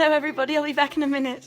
Hello everybody, I'll be back in a minute.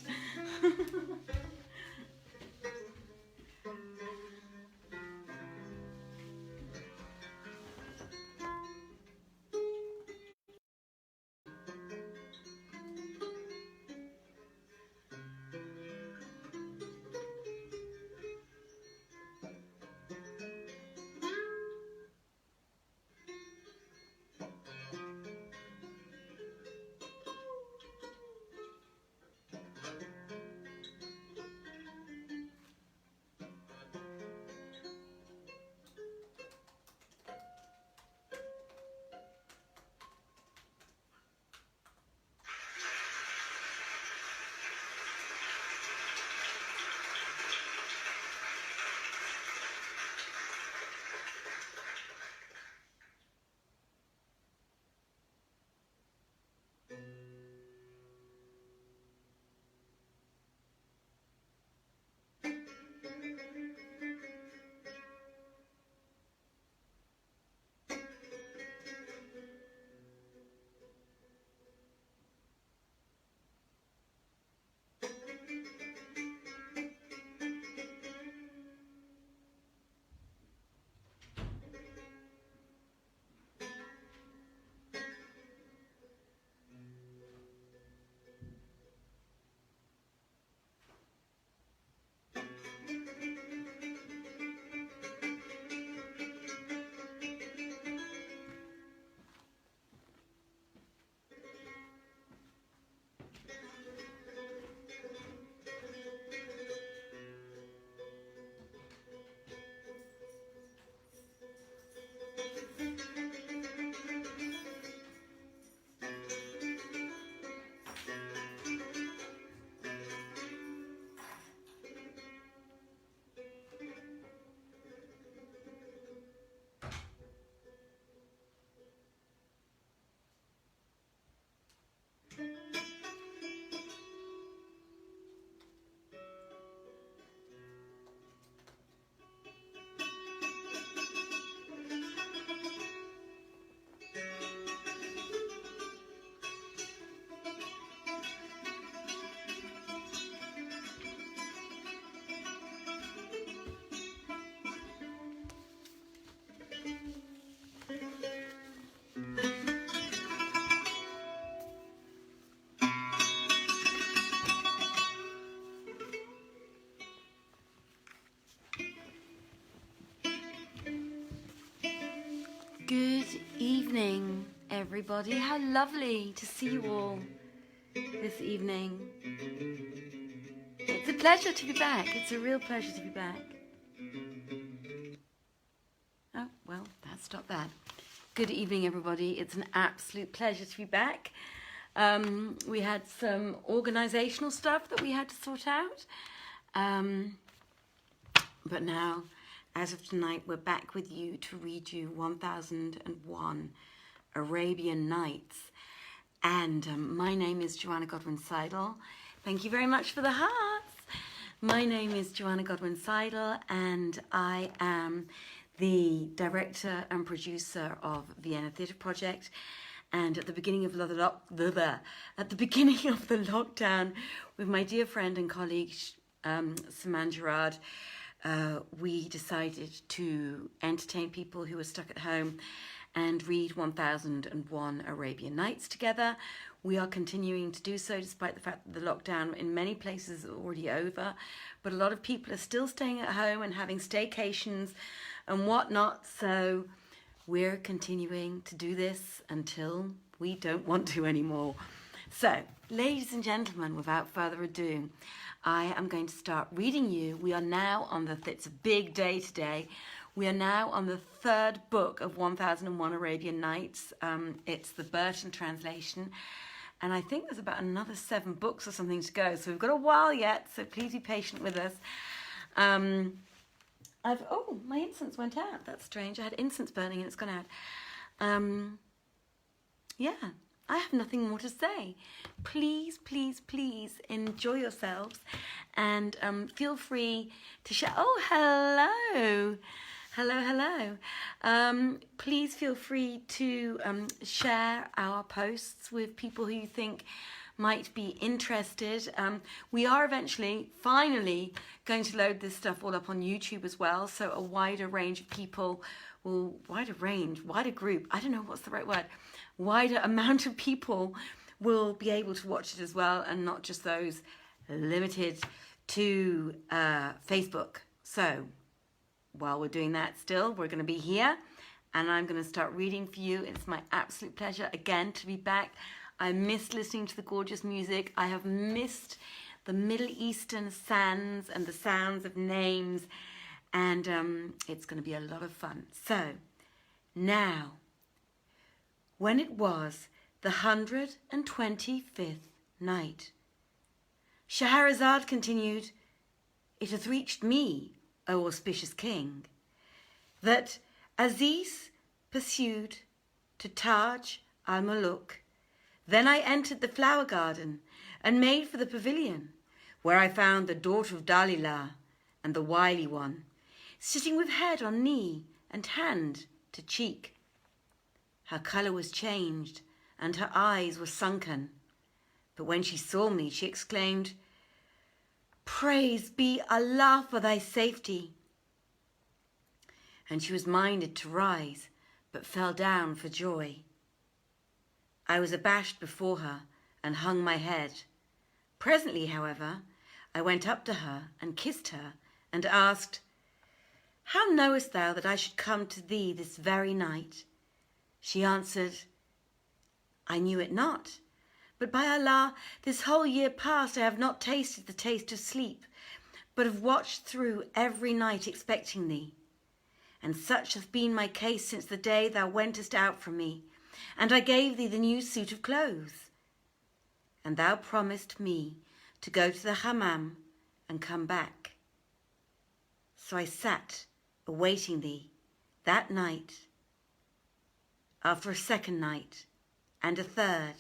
Good evening, everybody. How lovely to see you all this evening. It's a pleasure to be back. It's a real pleasure to be back. Oh, well, that stopped that. Good evening, everybody. It's an absolute pleasure to be back. We had some organisational stuff that we had to sort out. But now, as of tonight, we're back with you to read you 1001 Arabian Nights. And my name is Joanna Godwin Seidl. Thank you very much for the hearts. My name is Joanna Godwin Seidl, and I am the director and producer of Vienna Theatre Project. And at the beginning of the lockdown, with my dear friend and colleague Saman Gerard, we decided to entertain people who were stuck at home and read 1001 Arabian Nights together. We are continuing to do so despite the fact that the lockdown in many places is already over, but a lot of people are still staying at home and having staycations and whatnot, so we're continuing to do this until we don't want to anymore. So, ladies and gentlemen, without further ado, I am going to start reading you. We are now on it's a big day today. We are now on the third book of 1001 Arabian Nights. It's the Burton translation. And I think there's about another 7 books or something to go. So we've got a while yet, so please be patient with us. Oh, my incense went out. That's strange. I had incense burning and it's gone out. Yeah. I have nothing more to say. Please, please, please enjoy yourselves and feel free to share. Oh, hello. Hello, hello. Please feel free to share our posts with people who you think might be interested. We are eventually, finally, going to load this stuff all up on YouTube as well, so a wider range of people will, wider group, I don't know what's the right word, wider amount of people will be able to watch it as well, and not just those limited to Facebook. So while we're doing that still, we're going to be here and I'm going to start reading for you. It's my absolute pleasure again to be back. I missed listening to the gorgeous music. I have missed the Middle Eastern sands and the sounds of names, and it's going to be a lot of fun. So now, when it was the 125th night, Scheherazade continued, "It hath reached me, O auspicious king, that Aziz pursued to Taj al-Muluk. Then I entered the flower garden and made for the pavilion, where I found the daughter of Dalila and the wily one, sitting with head on knee and hand to cheek. Her colour was changed and her eyes were sunken. But when she saw me, she exclaimed, 'Praise be Allah for thy safety.' And she was minded to rise, but fell down for joy. I was abashed before her and hung my head. Presently, however, I went up to her and kissed her and asked, 'How knowest thou that I should come to thee this very night?' She answered, 'I knew it not. But by Allah, this whole year past I have not tasted the taste of sleep, but have watched through every night expecting thee. And such hath been my case since the day thou wentest out from me, and I gave thee the new suit of clothes. And thou promised me to go to the hammam and come back. So I sat awaiting thee that night, after a second night, and a third.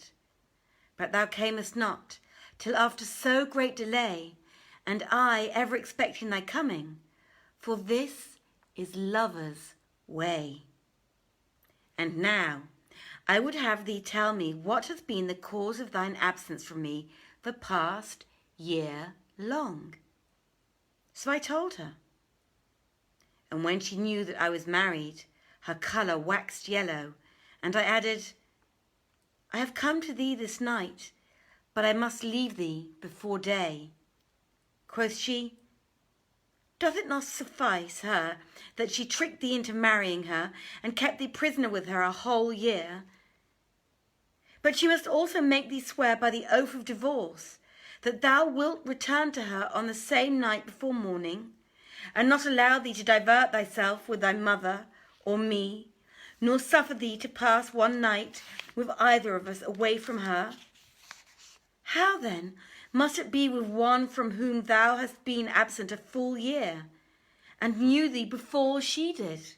But thou camest not till after so great delay, and I ever expecting thy coming, for this is lovers' way. And now I would have thee tell me what hath been the cause of thine absence from me the past year long.' So I told her. And when she knew that I was married, her colour waxed yellow, and I added, 'I have come to thee this night, but I must leave thee before day.' Quoth she, 'Doth it not suffice her that she tricked thee into marrying her and kept thee prisoner with her a whole year? But she must also make thee swear by the oath of divorce that thou wilt return to her on the same night before morning, and not allow thee to divert thyself with thy mother or me, nor suffer thee to pass one night with either of us away from her. How then must it be with one from whom thou hast been absent a full year, and knew thee before she did?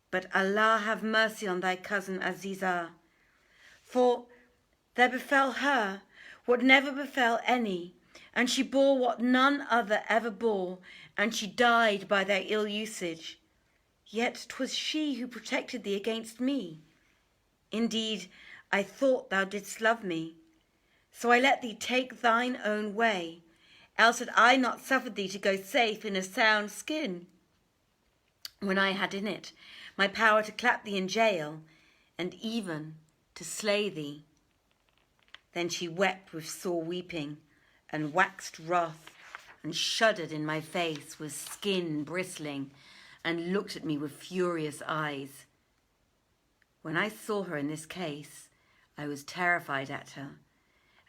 But Allah have mercy on thy cousin Azizah, for there befell her what never befell any, and she bore what none other ever bore, and she died by their ill usage. Yet 'twas she who protected thee against me. Indeed, I thought thou didst love me. So I let thee take thine own way, else had I not suffered thee to go safe in a sound skin, when I had in it my power to clap thee in jail, and even to slay thee.' Then she wept with sore weeping, and waxed wroth, and shuddered in my face with skin bristling, and looked at me with furious eyes. When I saw her in this case, I was terrified at her,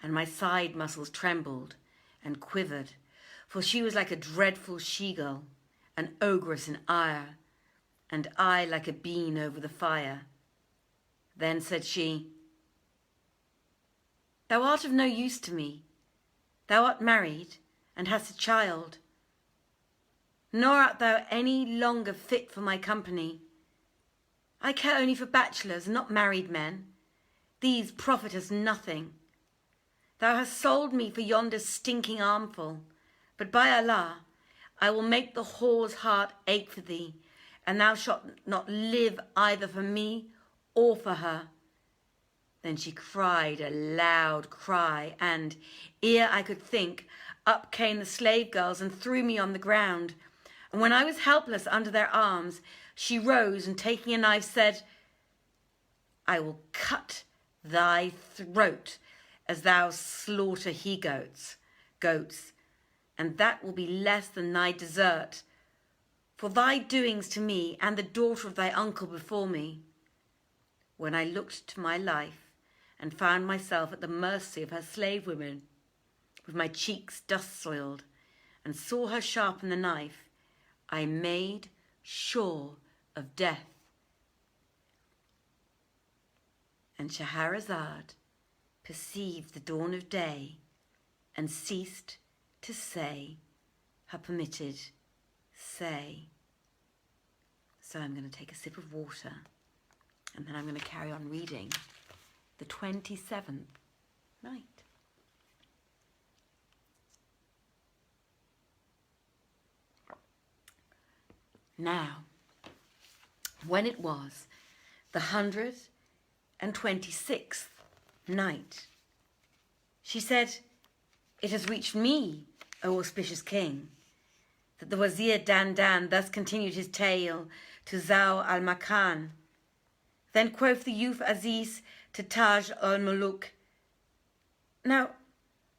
and my side muscles trembled and quivered, for she was like a dreadful she-gull, an ogress in ire, and I like a bean over the fire. Then said she, 'Thou art of no use to me. Thou art married, and hast a child, nor art thou any longer fit for my company. I care only for bachelors, and not married men. These profit us nothing. Thou hast sold me for yonder stinking armful, but by Allah, I will make the whore's heart ache for thee, and thou shalt not live either for me or for her. Then she cried a loud cry, and, ere I could think, up came the slave girls and threw me on the ground. And when I was helpless under their arms, she rose and taking a knife said, I will cut thy throat as thou slaughter he-goats, and that will be less than thy desert, for thy doings to me and the daughter of thy uncle before me. When I looked to my life and found myself at the mercy of her slave women, with my cheeks dust-soiled, and saw her sharpen the knife, I made sure of death. And Scheherazade perceived the dawn of day and ceased to say her permitted say. So I'm going to take a sip of water and then I'm going to carry on reading the 27th night. Now, when it was the 126th night, she said, It has reached me, O auspicious king, that the Wazir Dandan thus continued his tale to Zau al-Makan. Then quoth the youth Aziz to Taj al-Muluk, Now,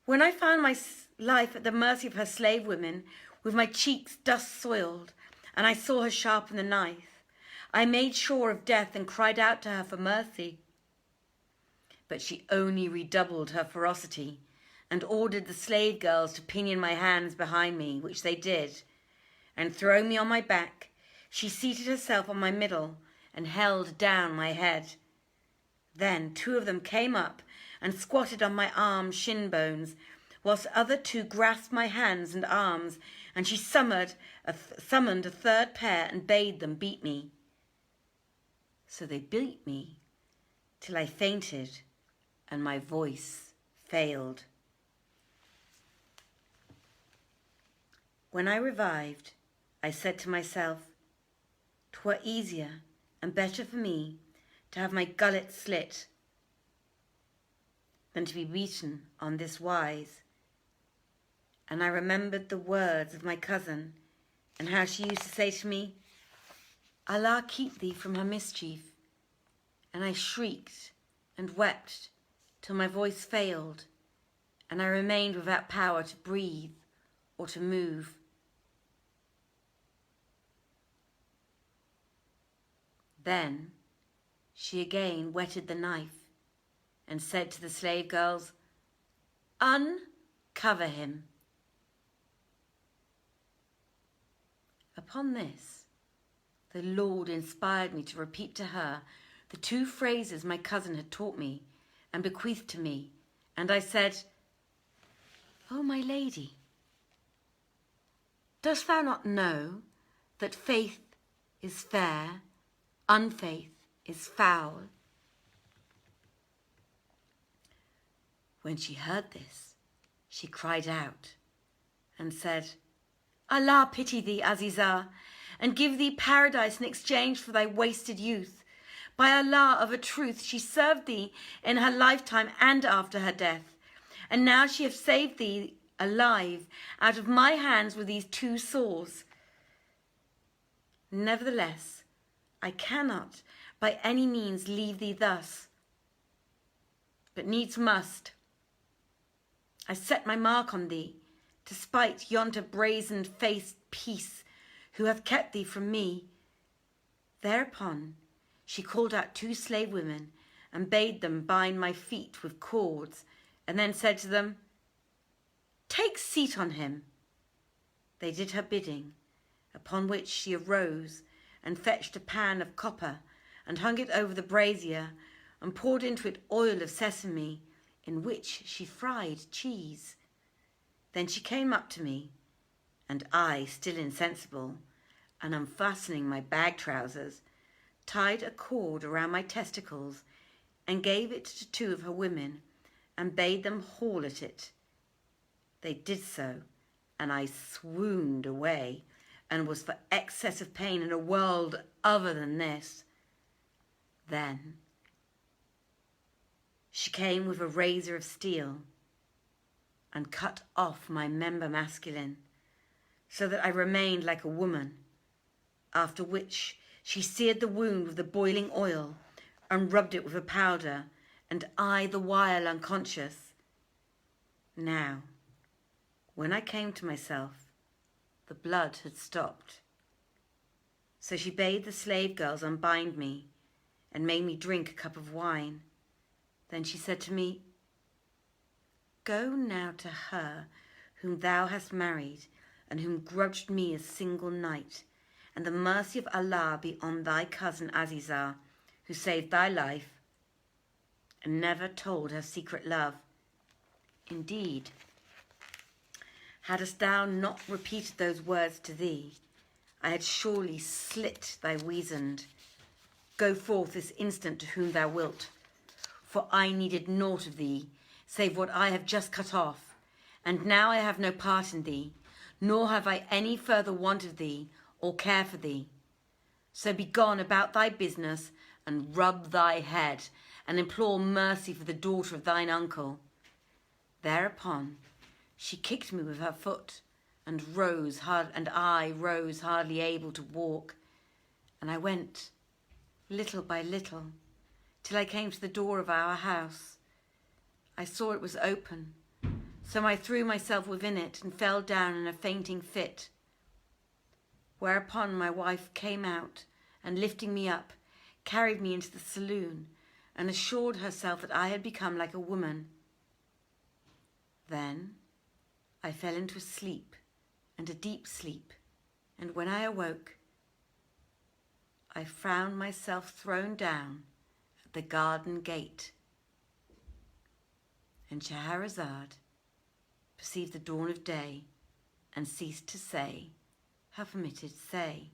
when I found my life at the mercy of her slave women, with my cheeks dust-soiled, and I saw her sharpen the knife, I made sure of death and cried out to her for mercy. But she only redoubled her ferocity and ordered the slave girls to pinion my hands behind me, which they did, and throwing me on my back, she seated herself on my middle and held down my head. Then 2 of them came up and squatted on my arm shin bones, whilst other 2 grasped my hands and arms, and she summoned a 3rd pair and bade them beat me. So they beat me till I fainted and my voice failed. When I revived, I said to myself, 'Twere easier and better for me to have my gullet slit than to be beaten on this wise. And I remembered the words of my cousin and how she used to say to me, Allah keep thee from her mischief. And I shrieked and wept till my voice failed, and I remained without power to breathe or to move. Then she again whetted the knife and said to the slave girls, Uncover him. Upon this, the Lord inspired me to repeat to her the 2 phrases my cousin had taught me and bequeathed to me, and I said, O my lady, dost thou not know that faith is fair, unfaith is foul? When she heard this, she cried out and said, Allah pity thee, Azizah, and give thee paradise in exchange for thy wasted youth. By Allah, of a truth, she served thee in her lifetime and after her death. And now she hath saved thee alive out of my hands with these 2 sores. Nevertheless, I cannot by any means leave thee thus, but needs must. I set my mark on thee, to spite yonder brazen-faced peace, who hath kept thee from me. Thereupon she called out 2 slave women, and bade them bind my feet with cords, and then said to them, Take seat on him. They did her bidding, upon which she arose and fetched a pan of copper, and hung it over the brazier, and poured into it oil of sesame, in which she fried cheese. Then she came up to me, and I, still insensible, and unfastening my bag trousers, tied a cord around my testicles, and gave it to 2 of her women, and bade them haul at it. They did so, and I swooned away, and was for excess of pain in a world other than this. Then She came with a razor of steel and cut off my member masculine, so that I remained like a woman, after which she seared the wound with the boiling oil and rubbed it with a powder, and I the while unconscious. Now, when I came to myself, the blood had stopped. So she bade the slave girls unbind me and made me drink a cup of wine. Then she said to me, "Go now to her whom thou hast married and whom grudged me a single night, and the mercy of Allah be on thy cousin Azizah, who saved thy life and never told her secret love. Indeed, hadst thou not repeated those words to thee, I had surely slit thy weasand. Go forth this instant to whom thou wilt, for I needed naught of thee, save what I have just cut off, and now I have no part in thee, nor have I any further want of thee, or care for thee. So be gone about thy business, and rub thy head, and implore mercy for the daughter of thine uncle." Thereupon she kicked me with her foot, and I rose hardly able to walk, and I went, little by little, till I came to the door of our house. I saw it was open, so I threw myself within it and fell down in a fainting fit. Whereupon my wife came out, and lifting me up, carried me into the saloon, and assured herself that I had become like a woman. Then I fell into a sleep, and a deep sleep, and when I awoke, I found myself thrown down at the garden gate. And Scheherazade perceived the dawn of day, and ceased to say her permitted say.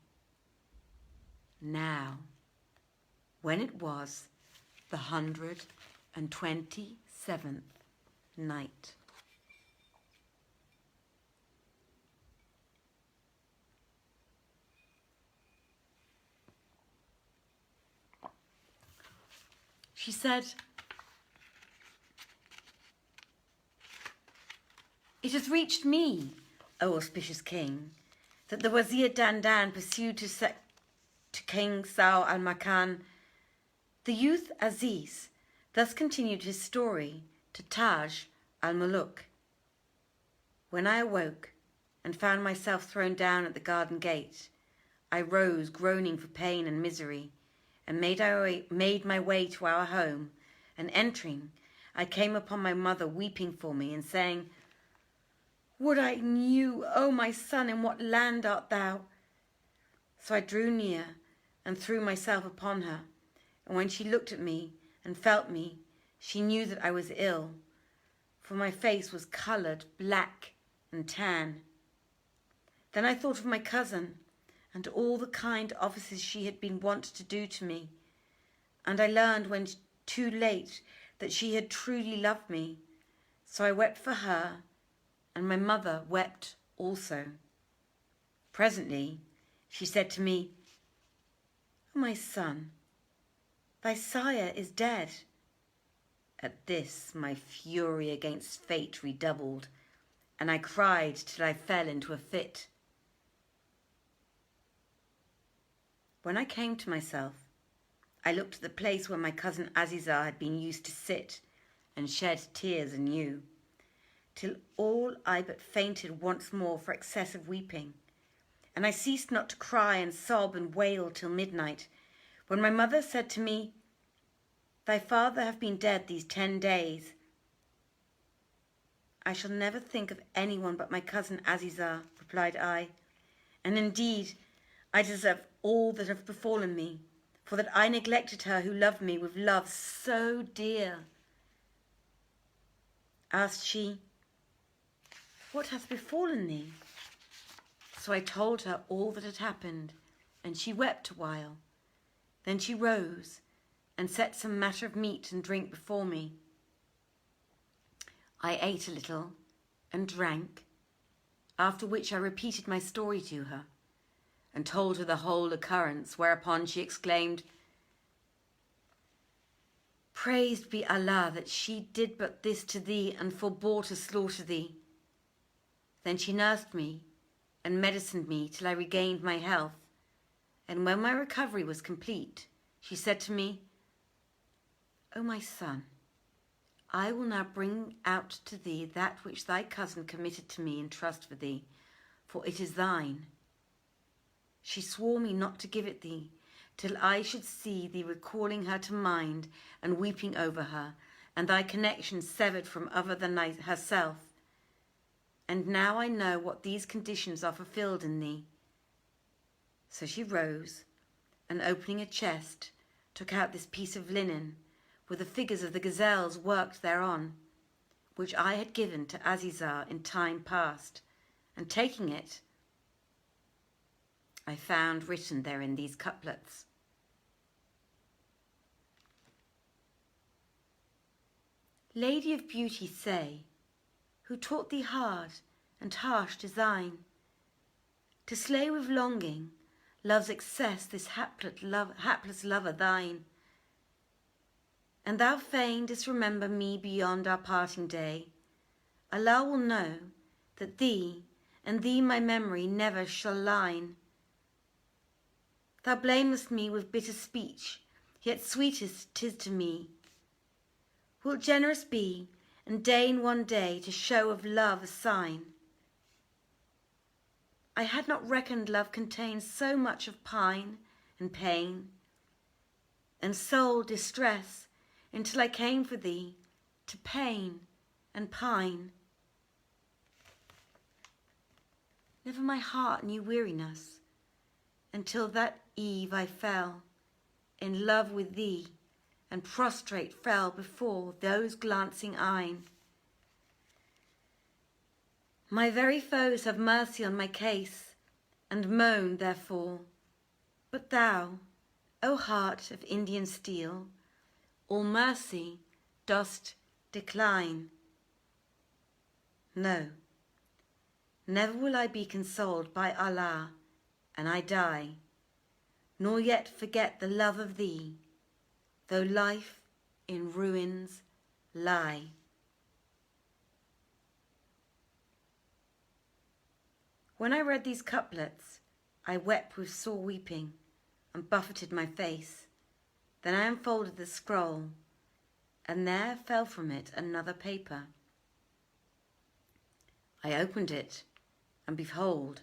Now, when it was the 127th night, she said, "It has reached me, O auspicious king, that the Wazir Dandan pursued to King Sao al-Makan. The youth Aziz thus continued his story to Taj al-Muluk. When I awoke and found myself thrown down at the garden gate, I rose groaning for pain and misery, and made my way to our home, and entering, I came upon my mother weeping for me and saying, 'Would I knew, O my son, in what land art thou?' So I drew near and threw myself upon her, and when she looked at me and felt me, she knew that I was ill, for my face was coloured black and tan. Then I thought of my cousin, and all the kind offices she had been wont to do to me, and I learned when too late that she had truly loved me. So I wept for her, and my mother wept also. Presently she said to me, 'O my son, thy sire is dead.' At this my fury against fate redoubled, and I cried till I fell into a fit. When I came to myself, I looked at the place where my cousin Azizah had been used to sit, and shed tears anew, till all I but fainted once more for excess of weeping, and I ceased not to cry and sob and wail till midnight, when my mother said to me, 'Thy father hath been dead these 10 days. I shall never think of anyone but my cousin Azizah,' replied I, 'and indeed I deserve all that hath befallen me, for that I neglected her who loved me with love so dear.' Asked she, 'What hath befallen thee?' So I told her all that had happened, and she wept a while. Then she rose and set some matter of meat and drink before me. I ate a little and drank, after which I repeated my story to her, and told her the whole occurrence, whereupon she exclaimed, Praised be Allah that she did but this to thee and forbore to slaughter thee. Then she nursed me and medicined me till I regained my health. And when my recovery was complete, she said to me, O my son, I will now bring out to thee that which thy cousin committed to me in trust for thee, for it is thine. She swore me not to give it thee, till I should see thee recalling her to mind and weeping over her, and thy connection severed from other than herself. And now I know what these conditions are fulfilled in thee. So she rose, and opening a chest, took out this piece of linen, with the figures of the gazelles worked thereon, which I had given to Azizah in time past, and taking it, I found written therein these couplets. Lady of beauty, say, who taught thee hard and harsh design, to slay with longing love's excess this hapless lover thine? And thou fain disremember me beyond our parting day, Allah will know that thee and thee my memory never shall line. Thou blamest me with bitter speech, yet sweetest 'tis to me. Wilt generous be, and deign one day to show of love a sign? I had not reckoned love contains so much of pine and pain, and soul distress, until I came for thee to pain and pine. Never my heart knew weariness, until that eve I fell in love with thee, and prostrate fell before those glancing eyne. My very foes have mercy on my case, and moan therefore. But thou, O heart of Indian steel, all mercy dost decline. No, never will I be consoled by Allah, and I die, nor yet forget the love of thee, though life in ruins lie. When I read these couplets, I wept with sore weeping, and buffeted my face. Then I unfolded the scroll, and there fell from it another paper. I opened it, and behold,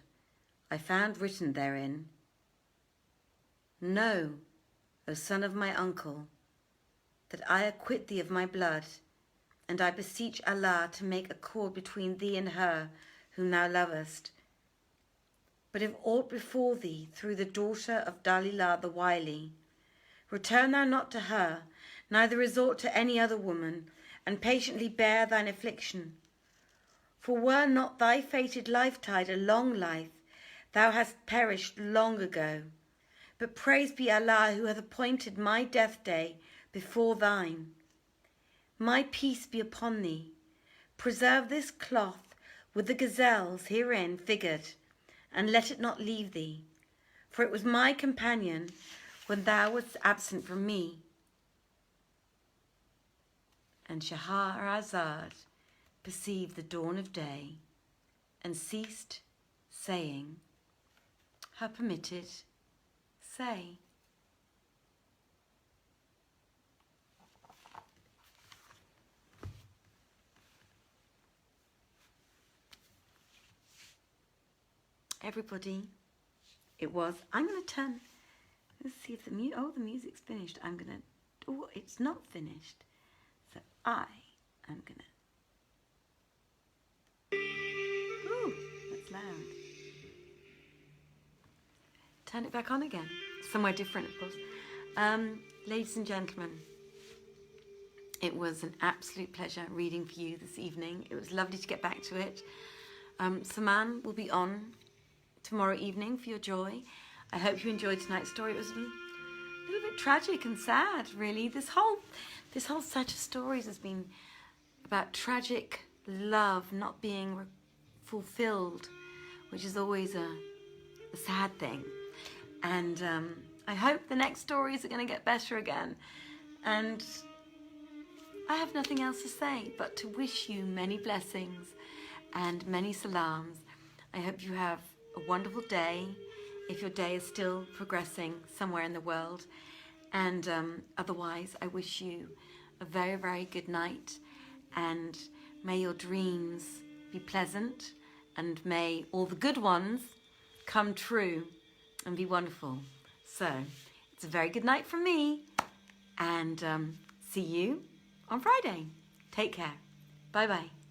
I found written therein, Know, O son of my uncle, that I acquit thee of my blood, and I beseech Allah to make accord between thee and her whom thou lovest. But if aught befall thee through the daughter of Dalila the wily, return thou not to her, neither resort to any other woman, and patiently bear thine affliction. For were not thy fated lifetide a long life, thou hast perished long ago. But praised be Allah who hath appointed my death day before thine. My peace be upon thee. Preserve this cloth with the gazelles herein figured, and let it not leave thee, for it was my companion when thou wast absent from me. And Shahrazad perceived the dawn of day, and ceased saying her permitted say. Everybody, it was, I'm going to turn, let's see if the music's finished. It's not finished. So I am going to, ooh, that's loud. Turn it back on again. Somewhere different, of course. Ladies and gentlemen, it was an absolute pleasure reading for you this evening. It was lovely to get back to it. Saman will be on tomorrow evening for your joy. I hope you enjoyed tonight's story. It was a little bit tragic and sad, really. This whole set of stories has been about tragic love not being fulfilled, which is always a sad thing. And I hope the next stories are going to get better again. And I have nothing else to say but to wish you many blessings and many salams. I hope you have a wonderful day, if your day is still progressing somewhere in the world. And otherwise, I wish you a very, very good night, and may your dreams be pleasant, and may all the good ones come true and be wonderful. So it's a very good night from me, and see you on Friday. Take care. Bye-bye.